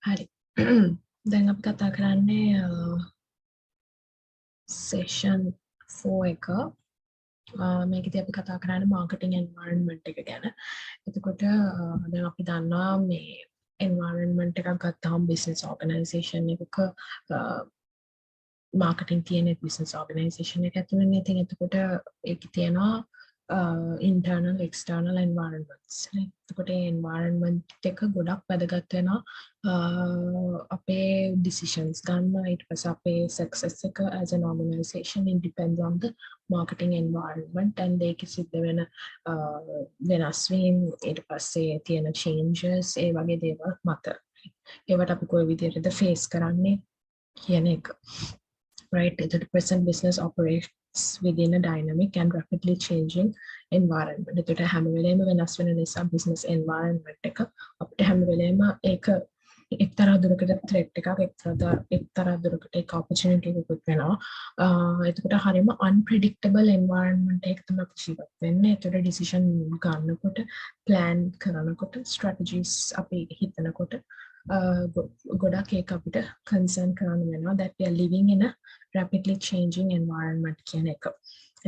හරි. දැන් අපි කතා කරන්නේ session 4 එක. මේකදී අපි කතා කරන්නේ marketing environment එක ගැන. එතකොට දැන් අපි දන්නවා මේ environment එකක් ගත්තාම business organization එකක marketing තියෙන business organization එක ඇතුළේ. ඉතින් එතකොට ඒකේ තියෙනවා internal external environments. එතකොට ඒ environment එක ගොඩක් වැදගත් වෙනවා අපේ decisions ගන්න. ඊට පස්සේ අපේ success එක as an organization it depends on the marketing environment and ඒක සිද්ධ වෙන වෙනස් වීම ඊට පස්සේ තියෙන changes ඒ වගේ දේවල් මත ඒවට අපි කොයි විදිහටද face කරන්නේ කියන එක. Right, the present business operates within a dynamic and rapidly changing environment. එතකොට හැම වෙලේම වෙනස් වෙන නිසා business environment එක අපිට හැම වෙලේම ඒක එක්තරා දුරකට threat එකක් එක්තරා දුරකට ඒක opportunity එකකුත් වෙනවා. එතකොට හරියම unpredictable environment එකක තමයි අපි ජීවත් වෙන්නේ. එතකොට decision ගන්නකොට plan කරනකොට strategies අපි හිතනකොට ගොඩක් ඒක අපිට concern කරන්න වෙනවා that we are living in a rapidly changing environment කියන එක.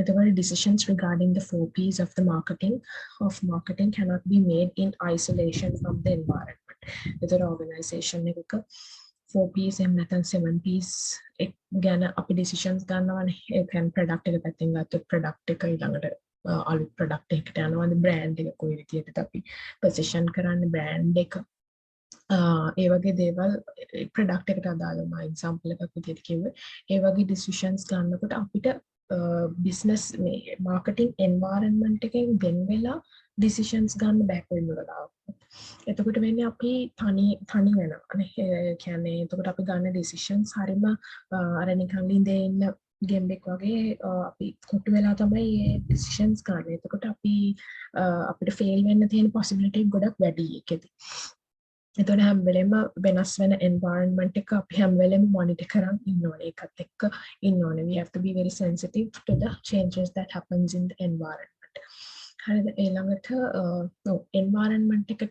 එතකොට decisions regarding the 4 P's of the marketing cannot be made in isolation from the environment. එතකොට organization එකක 4 P's එහෙම නැත්නම් 7 P's ගැන අපි decisions ගන්නවානේ. ඒ කියන්නේ product එක පැත්තෙන් ගත්තොත් product එක ඊළඟට අලුත් product එකකට යනවාද brand එක කොයි විදිහටද අපි position කරන්නේ brand එක ඒ වගේ දේවල් ප්‍රොඩක්ට් එකට අදාළව එක්සැම්පල් එකක් විදිහට කිව්වේ ඒ වගේ ඩිසිෂන්ස් ගන්නකොට අපිට බිස්නස් මේ මාකටිං එන්වයරන්මන්ට් එකෙන් වෙන වෙලා ඩිසිෂන්ස් ගන්න බෑ කොයිම වෙලාවක. එතකොට වෙන්නේ අපි තනි වෙනවා නේ. ඒ කියන්නේ එතකොට අපි ගන්න ඩිසිෂන්ස් හරියම අර නිකන් ලින්දේ ඉන්න ගෙම්බෙක් වගේ අපි කොටු වෙලා තමයි මේ ඩිසිෂන්ස් ගන්න. එතකොට අපිට ෆේල් වෙන්න තියෙන possibility ගොඩක් වැඩි ඒකෙදී. එතකොට හැම වෙලෙම වෙනස් වෙන environment එක අපි හැම වෙලෙම monitor කරන් ඉන්න ඕනේ. ඒකත් එක්ක ඉන්න ඕනේ. We have to be very sensitive to the changes that happens in the environment. හරිද? ඊළඟට environment එක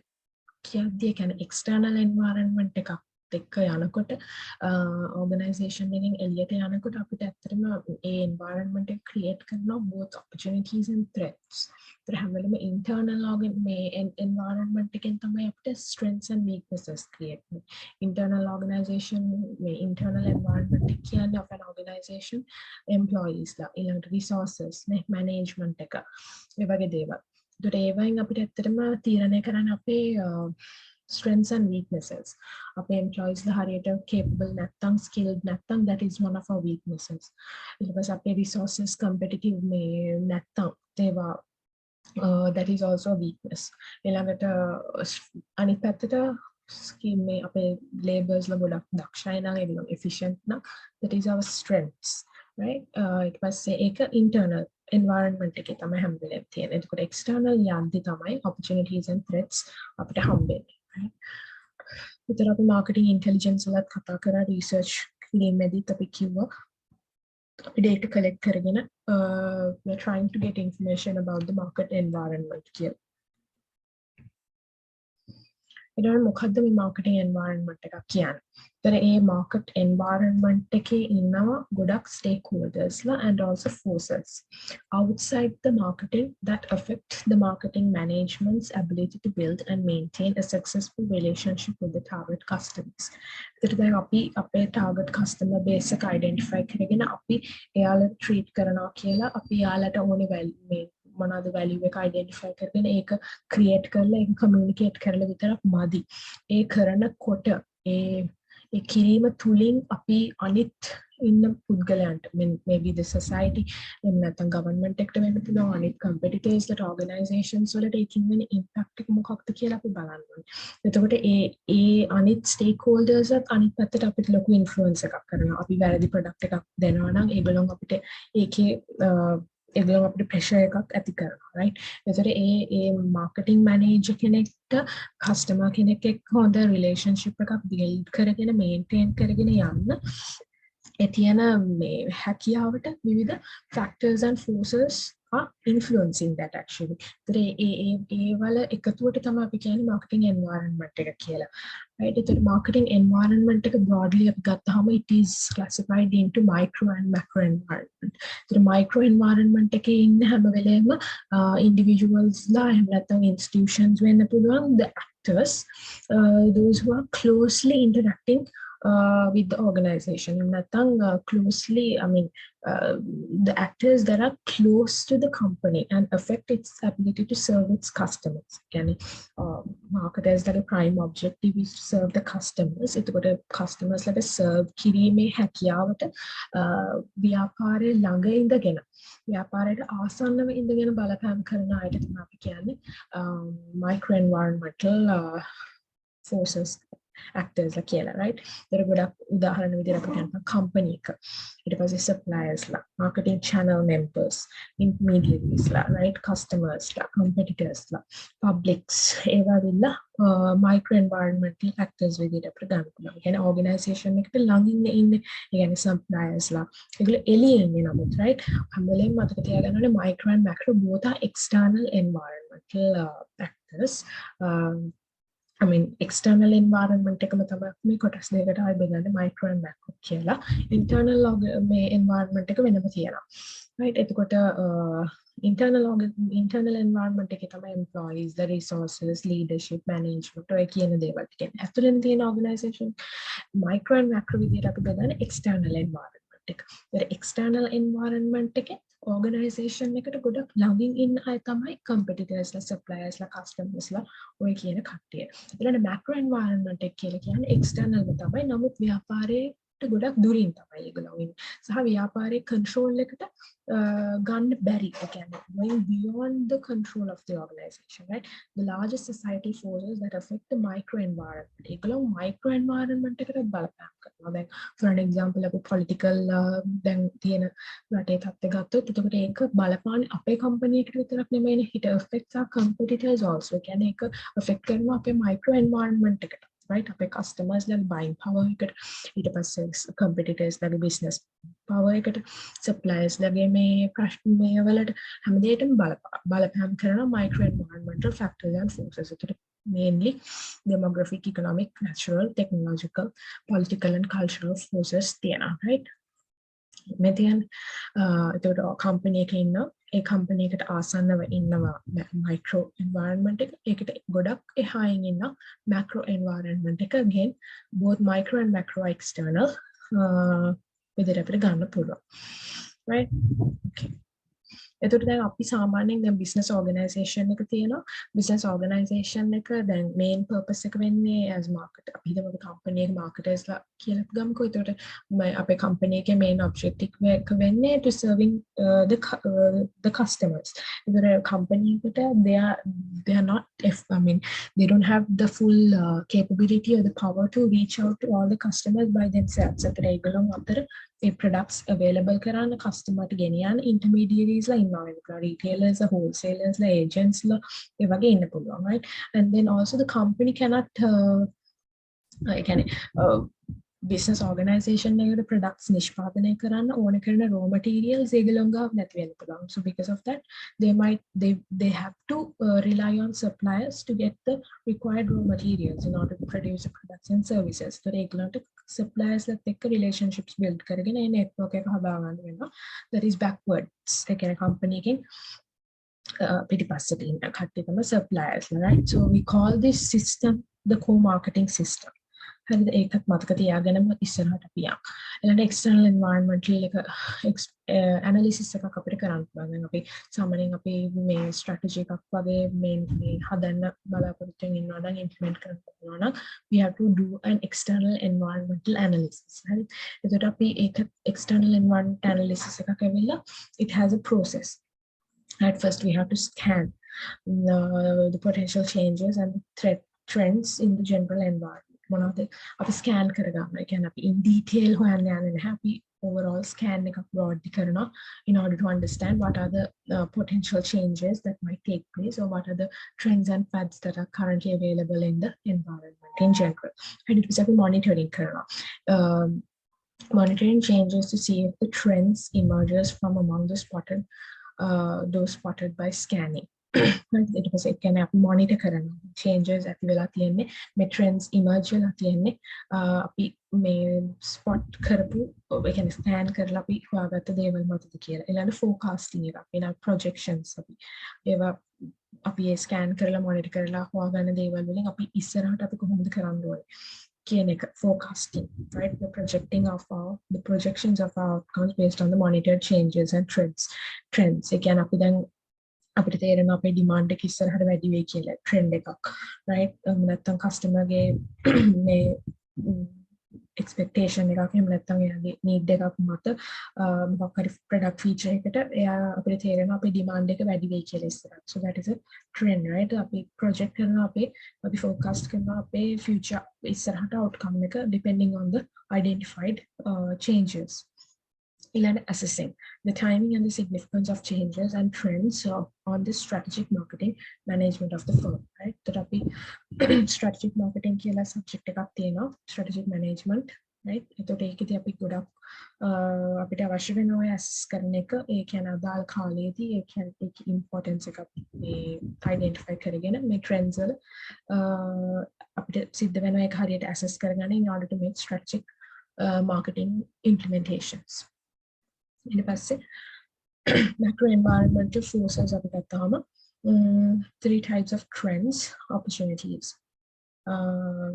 කියද්දී කියන්නේ external environment එකක් එක්ක යනකොට organization එකෙන් එළියට යනකොට අපිට ඇත්තටම ඒ environment එක create කරනවා both opportunities and threats. ඒතර හැම වෙලෙම internal මේ environment එකෙන් තමයි අපිට strengths and weaknesses create වෙන්නේ. Internal organization මේ internal environment එක කියන්නේ of an organization employees ලා ඊළඟට resources මේ management එක මේ වගේ දේවල්. ඒතර ඒවයින් අපිට ඇත්තටම තීරණය කරන්න අපේ strengths and weaknesses. අපේ employees ලා හරියට capable නැත්නම් skilled නැත්නම් that is one of our weaknesses. ඊට පස්සේ අපේ resources competitive මේ නැත්නම් ඒවා that is also a weakness. ඊළඟට අනිත් පැත්තට ස්කීම් මේ අපේ laborers ලා ගොඩක් දක්ෂයි නම් ඒගොල්ලෝ efficient නම් that is our strengths, right? ඊට පස්සේ ඒක internal environment එකේ තමයි හැම වෙලේම තියෙන්නේ. එතකොට external යද්දි තමයි opportunities and threats අපිට හම්බෙන්නේ. විතර අපි marketing intelligence වලත් කතා කරා research කිරීමේදීත් අපි කිව්වා අපි data collect කරගෙන we're trying to get information about the market environment කියලා. ඊට මොකද්ද මේ marketing environment එකක් කියන්නේ? ඒතර ඒ market environment එකේ ඉන්නවා ගොඩක් stakeholders ලා and also forces outside the marketing that affect the marketing management's ability to build and maintain a successful relationship with the target customers. ඒතර දැන් අපි අපේ target customer base එක identify කරගෙන අපි එයාලා treat කරනවා කියලා අපි එයාලට ඕනේ value මොනවාද value එක identify කරගෙන ඒක create කරලා ඒක communicate කරලා විතරක් මදි. ඒ කරනකොට ඒ කිරීම තුලින් අපි අනිත් ඉන්න පුද්ගලයන්ට maybe the society එහෙම නැත්නම් government එකට වෙන්න පුළුවන් අනිත් competitors ලා organizations වලට ඒකින් වෙන impact එක මොකක්ද කියලා අපි බලන්න ඕනේ. එතකොට ඒ අනිත් stakeholders ත් අනිත් පැත්තට අපිට ලොකු influence එකක් කරනවා. අපි වැරදි product එකක් දෙනවා නම් ඒගොල්ලෝ අපිට ඒකේ ඒගොල්ලෝ අපිට pressure එකක් ඇති කරනවා, right? එතකොට ඒ marketing manager කෙනෙක්ට customer කෙනෙක් එක්ක හොඳ relationship එකක් build කරගෙන maintain කරගෙන යන්න ඒ තියෙන මේ හැකියාවට විවිධ factors and forces are influencing that actually. ඒ වල එකතුවට තමයි අපි කියන්නේ marketing environment එක කියලා. Right? ඒතර marketing environment එක broadly අපි ගත්තාම it is classified into micro and macro environment. ඒතර micro environment එකේ ඉන්න හැම වෙලේම individuals ලා එහෙම නැත්නම් institutions වෙන්න පුළුවන්, the actors, those who are closely interacting with the organization. Closely, I mean, the actors that are close to the company and affect its ability to serve its customers. Marketers like a prime objective is to serve the customers. It's got a customers like a serve kirime හැකියාවට ව්‍යාපාරයේ ළඟ ඉඳගෙන ව්‍යාපාරයට ආසන්නව ඉඳගෙන බලපෑම් කරන අයට තමයි අපි කියන්නේ micro environmental forces actors la කියලා, right? ඒතර ගොඩක් උදාහරණ විදිහට අපිට ගන්න company එක, ඊට පස්සේ suppliers ලා, marketing channel members, intermediaries ලා, right? customers ලා, competitors ලා, publics, ඒවා විල්ලා micro environmental actors විදිහට අපිට ගන්න පුළුවන්. ඒ කියන්නේ organization එකට ළඟින් ඉන්නේ, ඒ කියන්නේ suppliers ලා, ඒගොල්ලෝ එළියේ ඉන්නේ නමුත්, right? හැම වෙලේම මතක තියාගන්න ඕනේ micro and macro both are external environmental actors. I mean, external environment එකම තමයි මේ කොටස් දෙකකට ආයි බෙදන්නේ micro and macro කියලා. Internal මේ environment එක වෙනම තියෙනවා. Right? එතකොට internal environment එකේ තමයි employees, the resources, leadership, management ඔය කියන දේවල් කියන්නේ. ඇතුළෙන් තියෙන organization micro and macro විදිහට අපි බෙදන්නේ external environment එක. ඒතර external environment එකේ organization එකට ගොඩක් ළඟින් ඉන්න අය තමයි competitors ලා, suppliers ලා, customers ලා ඔය කියන කට්ටිය. ඊළඟ macro environment එක කියලා කියන්නේ external ම තමයි. නමුත් ව්‍යාපාරයට ගොඩක් දුරින් තමයි ඒගොල්ලෝ ඉන්නේ. සහ ව්‍යාපාරයේ control එකට ගන්න බැරි. ඒ කියන්නේ going beyond the control of the organization, right? The largest societal forces that affect the micro environment. ඒගොල්ලෝ micro environment එකට බලපෑම් කරනවා. දැන් for an example අපි political දැන් තියෙන රටේ තත්ත්වය ගත්තොත් එතකොට ඒක බලපාන අපේ company එකට විතරක් නෙමෙයිනේ, it affects our competitors also. ඒ කියන්නේ ඒක affect කරනවා අපේ micro environment එකට. Right? අපේ customers ලගේ buying power එකට, ඊට පස්සේ competitors ලගේ business power එකට, suppliers ලගේ මේ ප්‍රශ්න මේ වලට හැමදේටම බලපෑම් කරන micro environmental factors and forces. ඒකට mainly demographic, economic, natural, technological, political and cultural forces තියෙනවා, right? මේ තියෙන ඒකට company එකේ ඉන්න ඒ company එකට ආසන්නව ඉන්නවා micro environment එක. ඒකට ගොඩක් එහායින් ඉන්න macro environment එක. Again both micro and macro are external විදිහට අපිට ගන්න පුළුවන්, right? Okay. එතකොට දැන් අපි සාමාන්‍යයෙන් දැන් business organization එක තියෙනවා. business organization එක දැන් main purpose එක වෙන්නේ as market. අපි හිතමු company එක marketers ලා කියලා ගමුකෝ. එතකොට අපේ company එකේ main objective එක වෙන්නේ to serving the customers. ඒතර company එකට they are not, I mean they don't have the full capability or the power to reach out to all the customers by themselves. ඒතර ඒගොල්ලෝ අතර ඒ products available කරන්න customer ට ගෙනියන්න intermediaries ලා ඉන්නවා. retailers, wholesalers, agents ලා ඒ වගේ ඉන්න පුළුවන්, right? And then also the company cannot business organization එකට products නිෂ්පාදනය කරන්න ඕන කරන raw materials ඒගොල්ලෝ ගාව නැති වෙන්න පුළුවන්. So because of that they have to rely on suppliers to get the required raw materials in order to produce the products and services. So ඒගොල්ලන්ට suppliers ලාත් එක්ක relationships build කරගෙන ඒ network එක හදා ගන්න වෙනවා. That is backwards. ඒ කියන්නේ company එකෙන් පිටිපස්සට ඉන්න කට්ටිය තමයි suppliers, right? So we call this system the co-marketing system. හරිද? ඒකත් මතක තියාගෙනම ඉස්සරහට අපි යමු. ඊළඟ external environmental එක analysis එකක් අපිට කරන්න පුළුවන්. දැන් අපි සාමාන්‍යයෙන් අපි මේ strategy එකක් වගේ මේ හදන්න බලාපොරොත්තු වෙන ඉන්නවා නම් implement කරන්න පුළුවන් නම් we have to do an external environmental analysis. හරි? එතකොට අපි ඒක external environmental analysis එකක් ඇවිල්ලා it has a process. At first we have to scan the potential changes and threat trends in the general environment. මොනවද අපි scan කරගන්නවා. ඒ කියන්නේ අපි in detail හොයන්න යන්නේ නැහැ. අපි overall scan එකක් broadly කරනවා in order to understand what are the potential changes that might take place or what are the trends and fads that are currently available in the environment in general. And it was අපි monitoring කරනවා. Monitoring changes to see if the trends emerges from among the spotted those spotted by scanning. ඊට පස්සේ ඒ කියන්නේ අපි monitor කරනවා changes ඇති වෙලා තියෙන්නේ මේ trends emerge වෙලා තියෙන්නේ අපි මේ spot කරපු ඒ කියන්නේ scan කරලා අපි හොයාගත්ත දේවල් මතද කියලා ඊළඟ forecasting එක අපි නා projections අපි ඒවා අපි ඒ scan කරලා monitor කරලා හොයාගන්න දේවල් වලින් අපි ඉස්සරහට අපි කොහොමද කරන්න ඕනේ කියන එක forecasting right the projecting of the projections of our outcomes based on the monitored changes and trends ඒ කියන්නේ අපි දැන් අපිට තේරෙනවා අපේ demand එක ඉස්සරහට වැඩි වෙයි කියලා trend එකක් right නැත්නම් customer ගේ මේ expectation එකක් එහෙම නැත්නම් එයාගේ need එකක් මත මොකක් හරි product feature එකට එයා අපිට තේරෙනවා අපේ demand එක වැඩි වෙයි කියලා ඉස්සරහට so that is a trend right අපි project කරනවා අපි forecast කරනවා අපේ future ඉස්සරහට outcome එක depending on the identified changes assessing the timing and the significance of changes and trends on the strategic marketing management of the firm right therapy strategic marketing කියලා subject එකක් තියෙනවා strategic management right එතකොට ඒකදී අපි ගොඩක් අපිට අවශ්‍ය වෙනවා assess කරන එක ඒ කියන්නේ අදාළ කාලයේදී ඒ කියන්නේ ඒකේ importance එක මේ identify කරගෙන මේ trends වල අපිට සිද්ධ වෙනවා ඒක හරියට assess කරගන්න in order to make strategic marketing implementations ඊට පස්සේ macro environmental forces අපි ගත්තාම three types of trends opportunities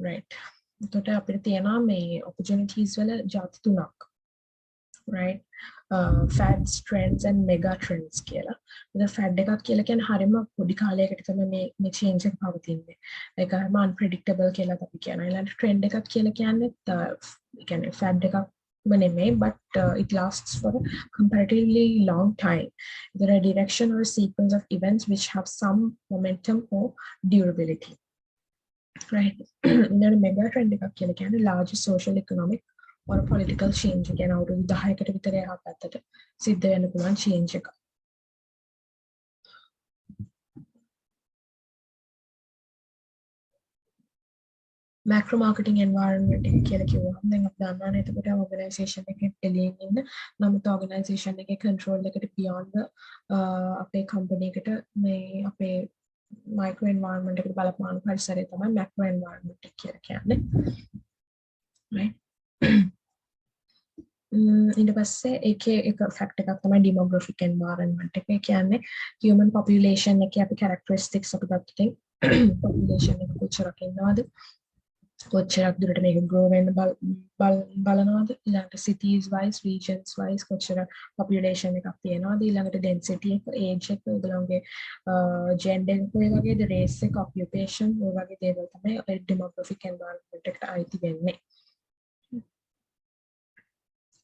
right එතකොට අපිට තියෙනවා මේ opportunities වල ಜಾති තුනක් right fads trends and mega trends කියලා. ඉතින් fad එකක් කියලා කියන්නේ හරියම පොඩි කාලයකට තමයි මේ change එක පවතින්නේ. ඒක හරියම unpredictable කියලා අපි කියනවා. ඊළඟ trend එකක් කියලා කියන්නේ ඒ කියන්නේ fad එකක් නෙමෙයි but it lasts for a comparatively long time. There are a direction or a sequence of events which have some momentum or durability. Right. ඊළඟ mega trend එකක් කියලා කියන්නේ large social economic or political change again අවුරුදු 10කට විතර එහා පැත්තට සිද්ධ වෙන්න පුළුවන් change එක. macro marketing environment එක කියලා කිව්වම දැන් අපි දන්නවනේ එතකොට organization එකේ එළියෙන් ඉන්න නමුත් organization එකේ control එකට beyond අපේ company එකට මේ අපේ micro environment එකට බලපාන පරිසරය තමයි macro environment එක කියලා කියන්නේ. right ඊට පස්සේ ඒකේ එක fact එකක් තමයි demographic environment එක. ඒ කියන්නේ human population එකේ අපි characteristics අපි ගත්තොත් population එක කොච්චරක් ඉන්නවද කොච්චරක් දුරට මේක grow වෙන්න බලනවද ඊළඟට cities wise regions wise කොච්චර population එකක් තියෙනවද ඊළඟට density එක age එක ඒගොල්ලෝගේ gender ඔය වගේ race එක occupation ඔය වගේ දේවල් තමයි demographic environment එකට අයිති වෙන්නේ.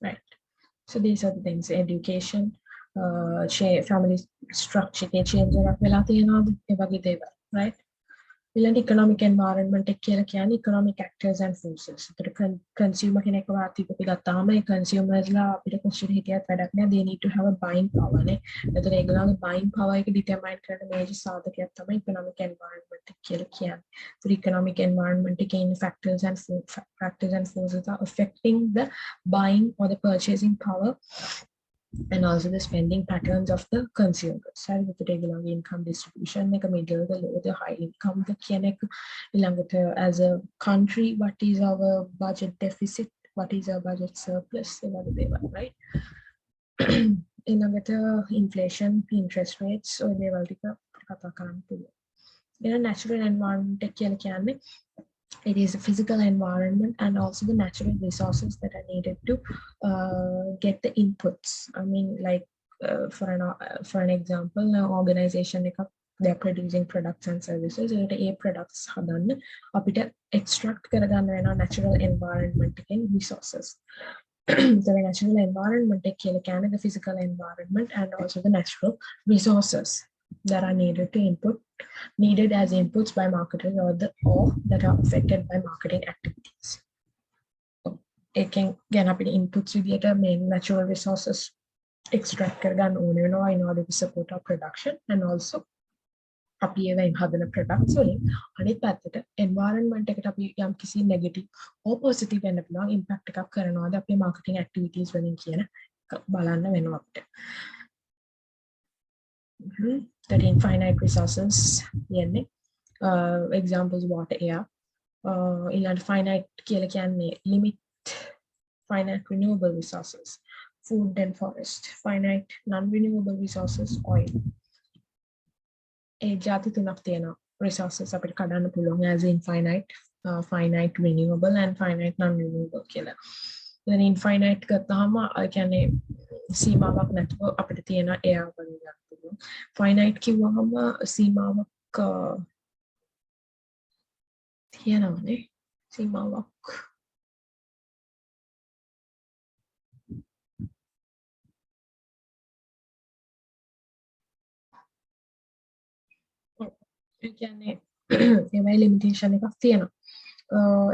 Right. So these are the things education, family structure, change වෙලා තියෙනවද ඒ වගේ දේවල් right. ඊළඟ economic environment එක කියලා කියන්නේ economic actors and forces. ඒකට consumer කෙනෙක් වාතික අපි ගත්තාම ඒ consumersලා අපිට කොච්චර හිටියත් වැඩක් නෑ they need to have a buying power නේ. ඒතර ඒගොල්ලන්ගේ buying power එක determine කරන major සාධකයක් තමයි economic environment එක කියලා කියන්නේ. So economic environment එකේ ඉන්න factors and forces are affecting the buying or the purchasing power and also the spending patterns of the consumers. So with the income distribution, like a middle, the low, the high income, the as a country, what is our budget deficit, what is our budget surplus, right? In inflation, interest rates, so they will in a natural environment, it is a physical environment and also the natural resources that are needed to get the inputs. I mean, like for an example, an organization they're producing products and services. A products hadanna apita extract karaganna wena natural environment and resources. The natural environment the physical environment and also the natural resources that are needed as inputs by marketers or that are affected by marketing activities. It can get up in inputs with the main natural resources extract in order to support our production and also appear in other products. So, environment negative or positive impact marketing activities when in that infinite resources කියන්නේ examples water air ඊළඟ finite කියලා කියන්නේ limit finite renewable resources food and forest finite non-renewable resources oil ඒ ජාති තුනක් තියෙනවා resources අපිට කඩන්න පුළුවන් as infinite finite renewable and finite non-renewable කියලා then infinite ගත්තාම ඒ කියන්නේ සීමාවක් නැතුව අපිට තියෙන air වලින් ගන්න පුළුවන් finite කිව්වහම සීමාවක් තියෙනවනේ සීමාවක් ඒ කියන්නේ ඒවයි ලිමිටේෂන් එකක් තියෙනවා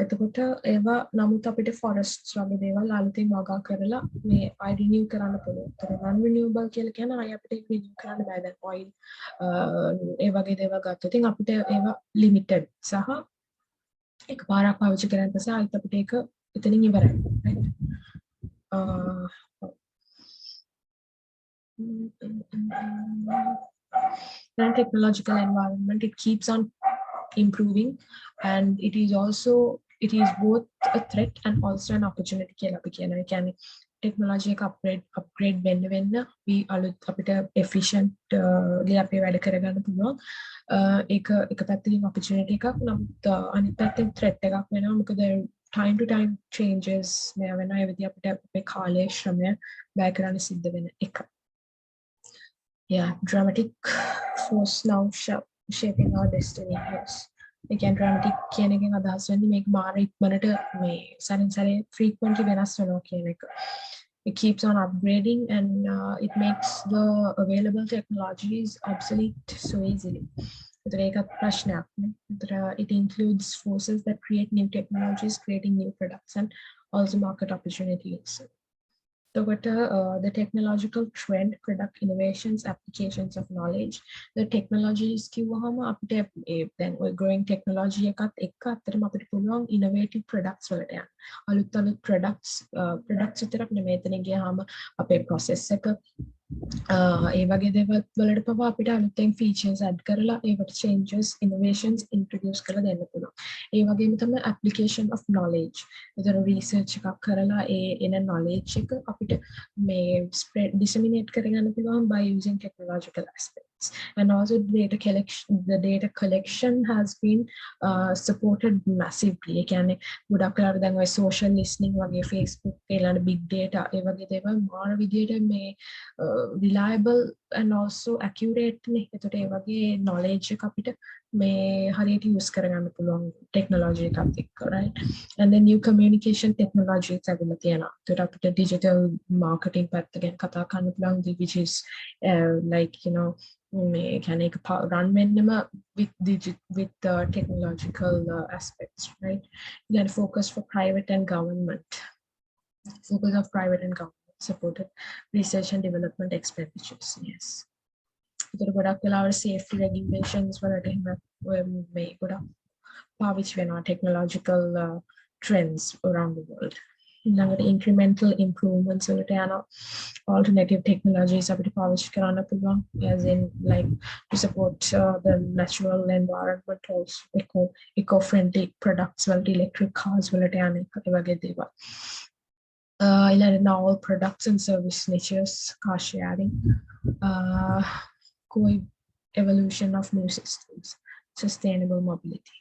එතකොට ඒවා නමුත් අපිට ෆොරස්ට්ස් වගේ දේවල් අලුතින් වගා කරලා මේ අය රිනිව් කරන්න පුළුවන්. ඒතර non renewable කියලා කියන අය අපිට රිනිව් කරන්න බෑ දැන් oil ඒ වගේ දේවල් ගත්තොත් ඉතින් අපිට ඒවා limited සහ එකපාරක් පාවිච්චි කරන් පස්සේ ආයෙත් අපිට ඒක එතනින් ඉවරයි. right? Then technological environment it keeps on improving and it is both a threat and also an opportunity කියලා අපි කියනවා. ඒ කියන්නේ technology එක upgrade වෙන්න we අලුත් අපිට efficient අපේ වැඩ කරගන්න පුළුවන්. ඒක එක පැත්තකින් opportunity එකක් නමුත් අනිත් පැත්තෙන් threat එකක් වෙනවා. මොකද time to time changes මේ වෙනවා. ඒ විදිහ අපිට අපේ කාලය ශ්‍රමය වැය කරන්න සිද්ධ වෙන එක. Yeah, dramatic force now shaping our destiny. Yes. Again, dramatic කියන එකෙන් අදහස් වෙන්නේ මේක මාර ඉක්මනට මේ සරින් සරේ frequently වෙනස් වෙනවා කියන එක. It keeps on upgrading and it makes the available technologies obsolete so easily. It includes forces that create new technologies, creating new products and also market opportunities. So the technological trend, product innovations, applications of knowledge, the technologies කිව්වහම අපිට then we're growing technology එකත් එක්ක අතරම අපිට පුළුවන් innovative products වලට යන්න. අලුත් products විතරක් නෙමෙයි එතන ගියාම අපේ process එක ඒ වගේ දේවල් වලට පවා අපිට අලුතෙන් features add කරලා ඒවට changes innovations introduce කරලා දෙන්න පුළුවන්. ඒ වගේම තමයි application of knowledge. ඒතර research එකක් කරලා ඒ එන knowledge එක අපිට මේ spread disseminate කරගන්න පුළුවන් by using technological aspects. And also the data collection has been supported massively. ඒ කියන්නේ ගොඩක් වෙලාවට දැන් ඔය social listening වගේ Facebook ඊළඟ big data ඒ වගේ දේවල් මාන විදියට මේ reliable and also accurate නේ. ඒකට ඒ වගේ knowledge එක අපිට මේ හරියට use කරගන්න පුළුවන් technology එකත් එක්ක, right? And then new communication technologies ඇවිල්ලා තියෙනවා. ඒකට අපිට digital marketing පැත්ත ගැන කතා කරන්න පුළුවන් which is like you know මේ කියන්නේ එක run වෙන්නම with technological aspects, right? Then focus for private and government. Focus of private and government supported research and development expenditures. Yes. ඒතර ගොඩක් වෙලාවට safety regulations වලට එහෙම මේ ගොඩක් පාවිච්චි වෙනවා technological trends around the world. ඊළඟට incremental improvements වලට යනවා alternative technologies අපිට පාවිච්චි කරන්න පුළුවන් as in like to support the natural environment also eco-friendly products වලට electric cars වලට යන එක ඒ වගේ දේවල්. Novel products and service niches, car sharing, evolution of new systems, sustainable mobility.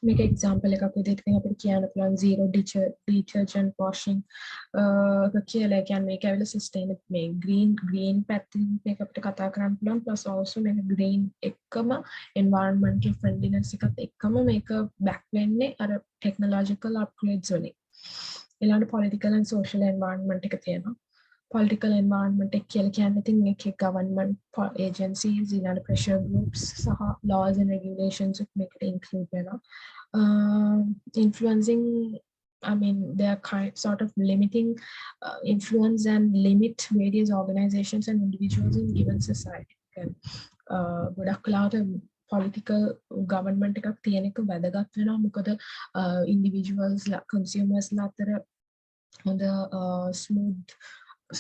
Make an example like අපිට කියන්න පුළුවන් zero detergent washing කියලා can make a sustainable මේ green පැත්තෙන් මේක අපිට කතා කරන්න පුළුවන් plus also මේක green එක්කම environmental friendliness එකත් එක්කම මේක back වෙන්නේ අර technological upgrades වලින්. ඊළඟට political and social environment එක තියෙනවා. Political environment එක කියලා කියන්නේ ඉතින් මේකේ government agencies ඊළඟ pressure groups සහ laws and regulations මේකට include වෙනවා. Influencing I mean they are sort of limiting influence and limit various organizations and individuals in given society. ගොඩක් වෙලාවට political government එකක් තියෙන එක වැදගත් වෙනවා මොකද individuals consumers ලා අතර හොඳ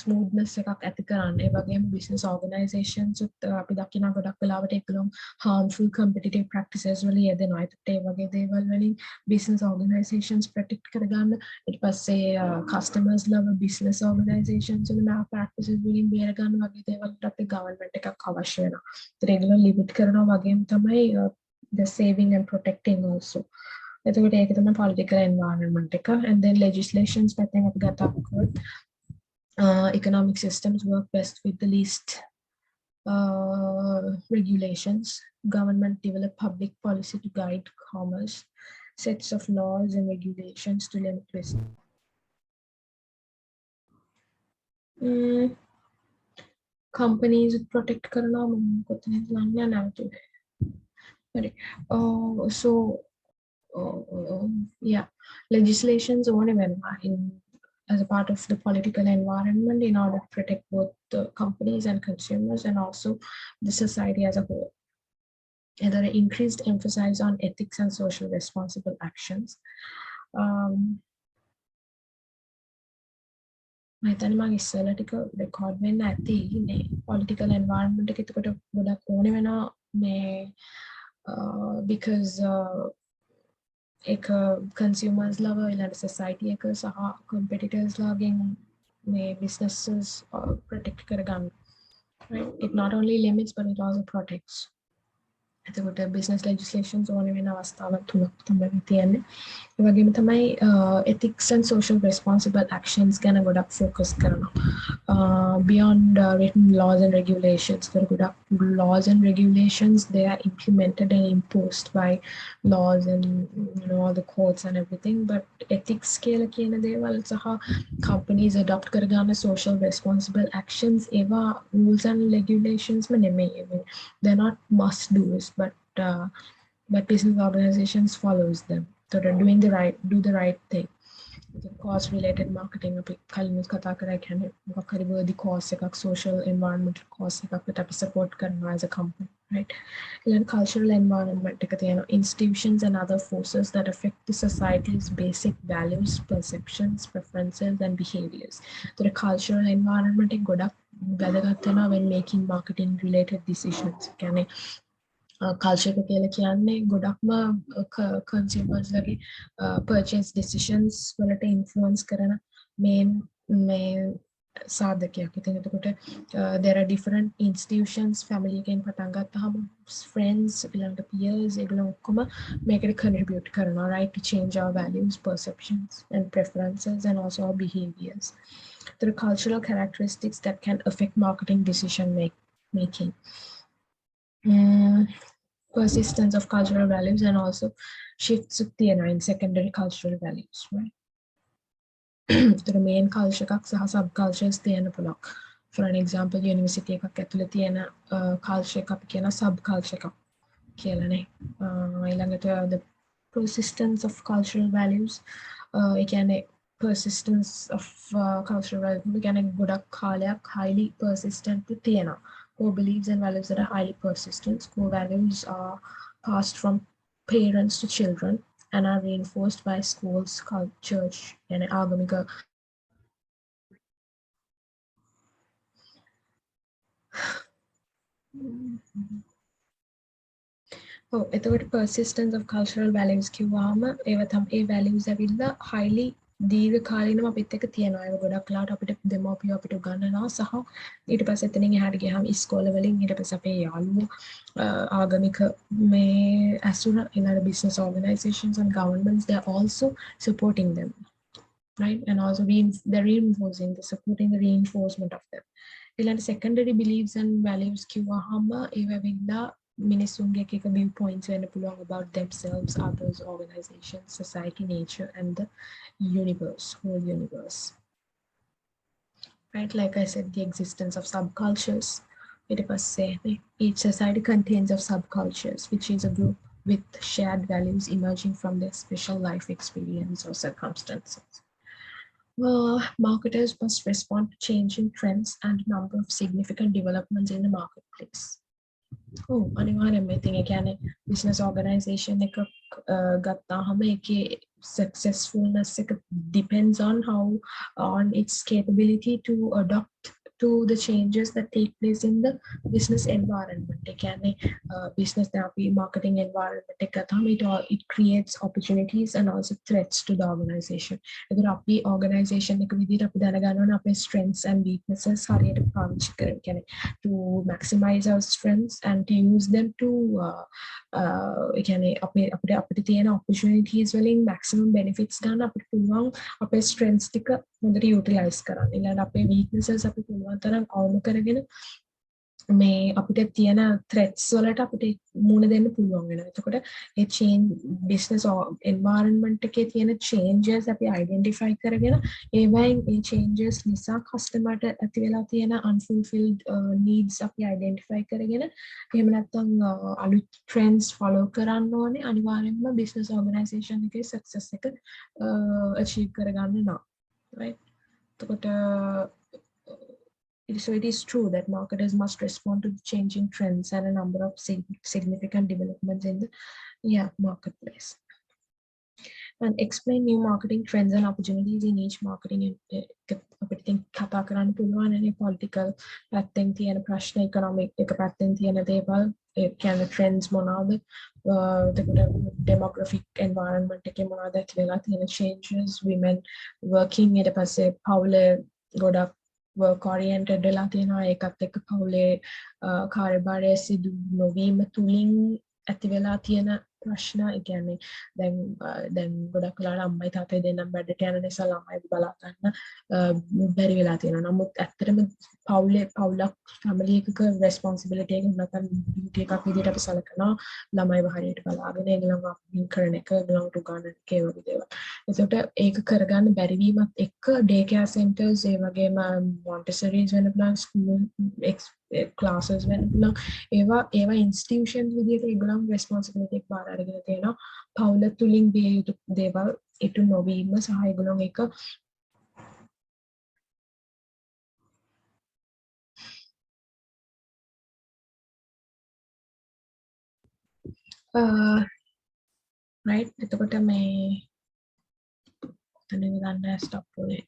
smoothness එකක් ඇති කරන්න ඒ වගේම business organizations උත් අපි දකිනවා ගොඩක් වෙලාවට ඒගොල්ලෝ harmful competitive practices වල යෙදෙනවා ඒත් ඒ වගේ දේවල් වලින් business organizations protect කරගන්න ඊට පස්සේ customers ලව business organizations වල malpractices වලින් බේර ගන්න වගේ දේවල් වලට අපේ government එකක් අවශ්‍ය වෙනවා ඒත් ඒගොල්ලෝ limit කරනවා වගේම තමයි the saving and protecting also එතකොට ඒක තමයි political environment එක and then legislations පැත්තෙන් අපි කතා කරොත් economic systems work best with the least regulations. Government develop public policy to guide commerce, sets of laws and regulations to limit risk. Companies protect karna yeah, legislations only when in as a part of the political environment in order to protect both the companies and consumers and also the society as a whole. And there are increased emphasis on ethics and social responsible actions. I think my political record when I think political environment because एक consumers ලව ඊළඟ society එක සහ competitors ලගෙන් මේ businesses protect කරගන්න right it not only limits but it also protects එතකොට business legislations ඕන වෙන අවස්ථාවක් තුනක් තමයි තියෙන්නේ ඒ වගේම තමයි ethics and social responsible actions ගැන ගොඩක් focus කරනවා beyond written laws and regulations there ගොඩක් laws and regulations they are implemented and imposed by laws and all the courts and everything but ethics කියලා කියන දේවල් සහ companies adopt කරගන්න social responsible actions ඒවා rules and regulations නෙමෙයි they're not must do's but business organizations follows them so they're do the right thing the cost related marketing අපි කලින් කතා කරා කියන්නේ මොකක් හරි worthy cause එකක් social environmental cause එකකට අපි support කරනවා as a company right and cultural environment එක තියෙනවා institutions and other forces that affect the society's basic values perceptions preferences and behaviors so the cultural environment එක ගොඩක් වැදගත් වෙනවා when making marketing related decisions කියන්නේ culture එක කියලා කියන්නේ ගොඩක්ම consumers ලගේ purchase decisions වලට influence කරන main සාධකයක්. ඉතින් එතකොට there are different institutions family එකෙන් පටන් ගත්තාම friends ඊළඟට peers ඒගොල්ලෝ ඔක්කොම මේකට contribute කරනවා right to change our values perceptions and preferences and also our behaviors. There are cultural characteristics that can affect marketing decision making. Persistence of cultural values and also shifts in secondary cultural values, right? The main culture එකක් සහ subcultures තියෙන පුළුවන්. For an example, university එකක් ඇතුලේ තියෙන culture එක අපි කියන subculture එකක් කියලානේ. ඊළඟට the persistence of cultural values ඒ කියන්නේ persistence of cultural values ඒ කියන්නේ ගොඩක් කාලයක් highly persistent තියෙනවා. Core beliefs and values that are highly persistent. Core values are passed from parents to children and are reinforced by schools, church, and ආගමික එතකොට persistence of cultural values කිව්වම ඒව තමයි ඒ values ඇවිල්ලා highly දීර්ඝ කාලිනව අපිත් එක්ක තියෙනවා ඒක ගොඩක් ලාට අපිට දෙමව්පියෝ අපිට උගන්වනවා සහ ඊට පස්සේ එතනින් එහාට ගියාම ඉස්කෝල වලින් ඊට පස්සේ අපේ යාළුවෝ ආගමික මේ ඇසුර ඊළඟ business organizations and governments they are also supporting them right and also they're reinforcing the supporting the reinforcement of them ඊළඟ secondary beliefs and values කිව්වහම ඒව ඇවිල්ලා මිනිසුන්ගේ එක viewpoints වෙන්න පුළුවන් about themselves others organizations society nature and the universe whole universe right like I said the existence of subcultures each society contains of subcultures which is a group with shared values emerging from their special life experience or circumstances. Marketers must respond to changing trends and a number of significant developments in the marketplace. අනිවාර්යෙන්ම ඉතින් ඒ කියන්නේ business organization එක ගත්තාම ඒකේ successfulness එක depends on how on its capability to adopt to the changes that take place in the business environment. ඒ කියන්නේ business therapy marketing environment එක ගත්තාම it creates opportunities and also threats to the organization. ඒතර අපි organization එක විදිහට අපි දැනගන්න ඕනේ අපේ strengths and weaknesses හරියට පාවිච්චි කරන්න. කියන්නේ to maximize our strengths and to use them to ඒ කියන්නේ අපිට තියෙන opportunities වලින් maximum benefits ගන්න අපිට පුළුවන් අපේ strengths ටික හොඳට utilize කරන්න. ඊළඟට අපේ weaknesses අපි පුළුවන් තරම් අවම කරගෙන මේ අපිට තියෙන threats වලට අපිට මුහුණ දෙන්න පුළුවන් වෙනවා. එතකොට ඒ change business environment එකේ තියෙන changes අපි identify කරගෙන ඒවයින් ඒ changes නිසා customerට ඇති වෙලා තියෙන unfulfilled needs අපි identify කරගෙන එහෙම නැත්නම් අලුත් trends follow කරන්න ඕනේ අනිවාර්යයෙන්ම business organization එකේ success එක achieve කරගන්න නම් right. එතකොට so it is true that marketers must respond to the changing trends and a number of significant developments in the marketplace. And explain new marketing trends and opportunities in each marketing අපිට කතා කරන්න පුළුවන් නේ political පැත්තෙන් තියෙන ප්‍රශ්න economic එක පැත්තෙන් තියෙන දේවල් ඒ කියන්නේ trends මොනවාද එතකොට demographic environment එකේ මොනවාද ඇති වෙලා තියෙන changes women working ඊට පස්සේ පවුලේ ගොඩක් work oriented වෙලා තියෙනවා ඒකත් එක්ක පවුලේ කාර්යභාරය සිදු නොවීම තුලින් ඇති වෙලා තියෙන ප්‍රශ්න ඒ කියන්නේ දැන් ගොඩක් වෙලාවට අම්මයි තාත්තයි දෙන්නම වැඩට යන නිසා ළමයි බලා ගන්න බැරි වෙලා තියෙනවා. නමුත් ඇත්තටම පවුලක් family එකක responsibility එක නැත්නම් duty එකක් විදිහට අපි සලකනවා ළමයිව හරියට බලාගෙන ඒගොල්ලන්ව අපින් කරන එක ඒගොල්ලන්ට උගන්වන එක ඒ වගේ දේවල්. ඒකට ඒක කරගන්න බැරි වීමත් එක්ක day care centers ඒ වගේම Montessori's වෙන පුළුවන් school classes වෙන පුළුවන් ඒවා institutions විදිහට ඒගොල්ලන් responsibility එක බාර අරගෙන තියෙනවා. පවුල තුලින් දිය යුතු දේවල් ඉටු නොවීම සහ ඒගොල්ලන් එක right එතකොට මේ තනියම ගන්න stop උනේ.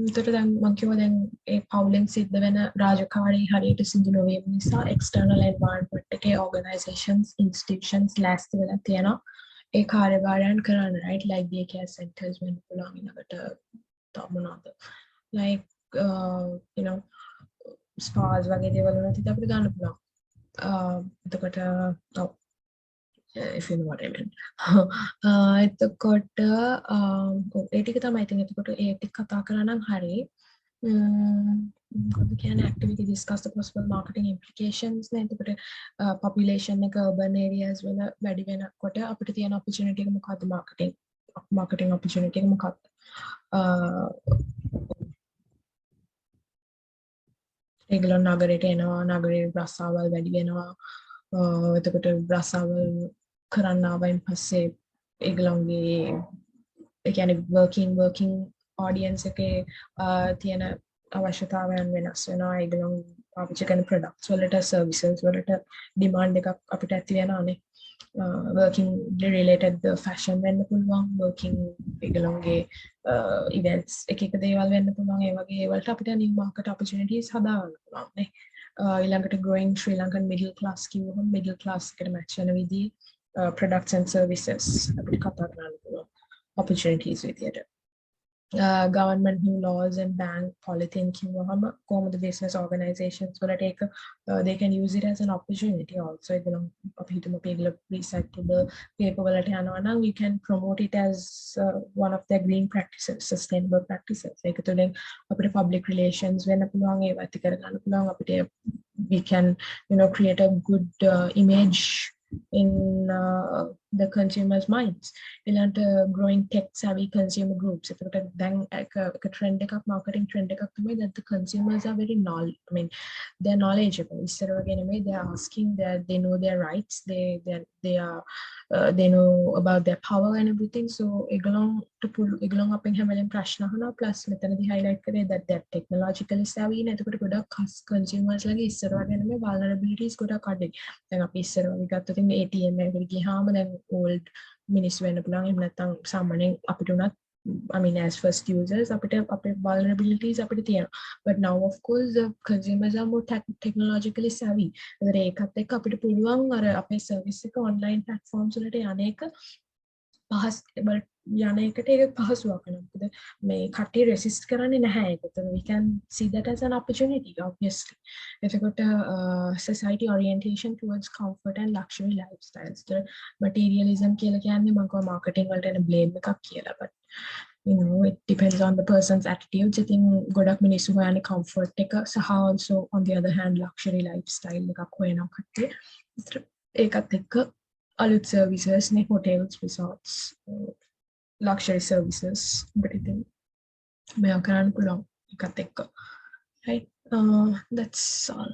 එතකොට දැන් මම කිව්වා දැන් ඒ පවුලෙන් සිද්ධ වෙන රාජකාරී හරියට සිදු නොවීම නිසා external environment එකේ organizations institutions ලෑස්ති වෙලා තියෙනවා. ඒ කාර්යභාරයන් කරන්න right like day care centers වෙන්න පුළුවන් ඊළඟට තව මොනවාද like you know spas වගේ දේවල් වලට අපිට ගන්න පුළුවන්. එතකොට if you know what I mean. එතකොට ඒ ටික තමයි ඉතින් එතකොට ඒ ටික කතා කරා නම් හරි. මොකද කියන්නේ activity discuss the possible marketing implications නේ. එතකොට population එක urban areas වල වැඩි වෙනකොට අපිට තියෙන opportunity එක මොකක්ද marketing opportunity එක මොකක්ද? ඒගොල්ලෝ නගරයට එනවා නගරේ රස්සාවල් වැඩි වෙනවා. එතකොට රස්සාවල් කරන්න ආවයින් පස්සේ ඒගොල්ලන්ගේ ඒ කියන්නේ working audience එකේ තියෙන අවශ්‍යතාවයන් වෙනස් වෙනවා. ඒගොල්ලන් පාවිච්චි කරන products වලට services වලට demand එකක් අපිට ඇති වෙනවානේ. working related fashion වෙන්න පුළුවන් working ඒගොල්ලන්ගේ events එක දේවල් වෙන්න පුළුවන්. ඒ වගේ ඒවලට අපිට new market opportunities හදාගන්න පුළුවන් නේ. ඊළඟට growing Sri Lankan middle class කිව්වම middle class එකට match වෙන විදිහේ products and services අපිට කතා කරන්න පුළුවන් opportunities විදියට. Government new laws and ban polythene කිව්වම කොහොමද business organizations වලට ඒක they can use it as an opportunity also. ඒගොල්ලෝ අපි හිතමු people recyclable paper වලට යනවා නම් we can promote it as one of their green practices sustainable practices. ඒක තුළින් අපිට public relations වෙන්න පුළුවන් ඒවා ඇති කරගන්න පුළුවන් අපිට we can create a good image in the consumers minds ඊළඟට growing tech savvy consumer groups එතකොට දැන් එක trend එකක් marketing trend එකක් තමයි that the consumers are very I mean they're knowledgeable ඉස්සර වගේ නෙමෙයි they are asking that they know their rights they are they know about their power and everything so ඒගොල්ලෝ අපෙන් හැමලෙන් ප්‍රශ්න අහනවා plus මෙතනදී highlight කරේ that they're technologically savvy නේ එතකොට ගොඩක් consumers ලගේ ඉස්සර වගේ නෙමෙයි vulnerabilities ගොඩක් අඩුයි දැන් අපි ඉස්සර වගේ ගත්තොත් මේ ATM එකකට ගියාම දැන් old මිනිස්සු වෙන්න පුළුවන් එහෙම නැත්නම් සාමාන්‍යයෙන් අපිට උනත් I mean as first users අපිට අපේ vulnerabilities අපිට තියෙනවා but now of course the consumers are more technologically savvy ඒකත් එක්ක අපිට පුළුවන් අර අපේ service එක online platforms වලට යන්නේක යන එකට ඒක පහසුවක් වෙනවා මොකද මේ කට්ටිය resist කරන්නේ නැහැ ඒකට we can see that as an opportunity obviously එතකොට society orientation towards comfort and luxury lifestyles the materialism කියලා කියන්නේ මම කව marketing වලට එන blame එකක් කියලා but you know it depends on the person's attitudes I think ගොඩක් මිනිස්සු හොයන්නේ comfort එක සහ also on the other hand luxury lifestyle එකක් හොයනවා කට්ටිය ඒකත් එක්ක අලුත් services නේ hotels resorts luxury services but ඉතින් මේවා කරන්න පුළුවන් එකත් එක්ක right that's all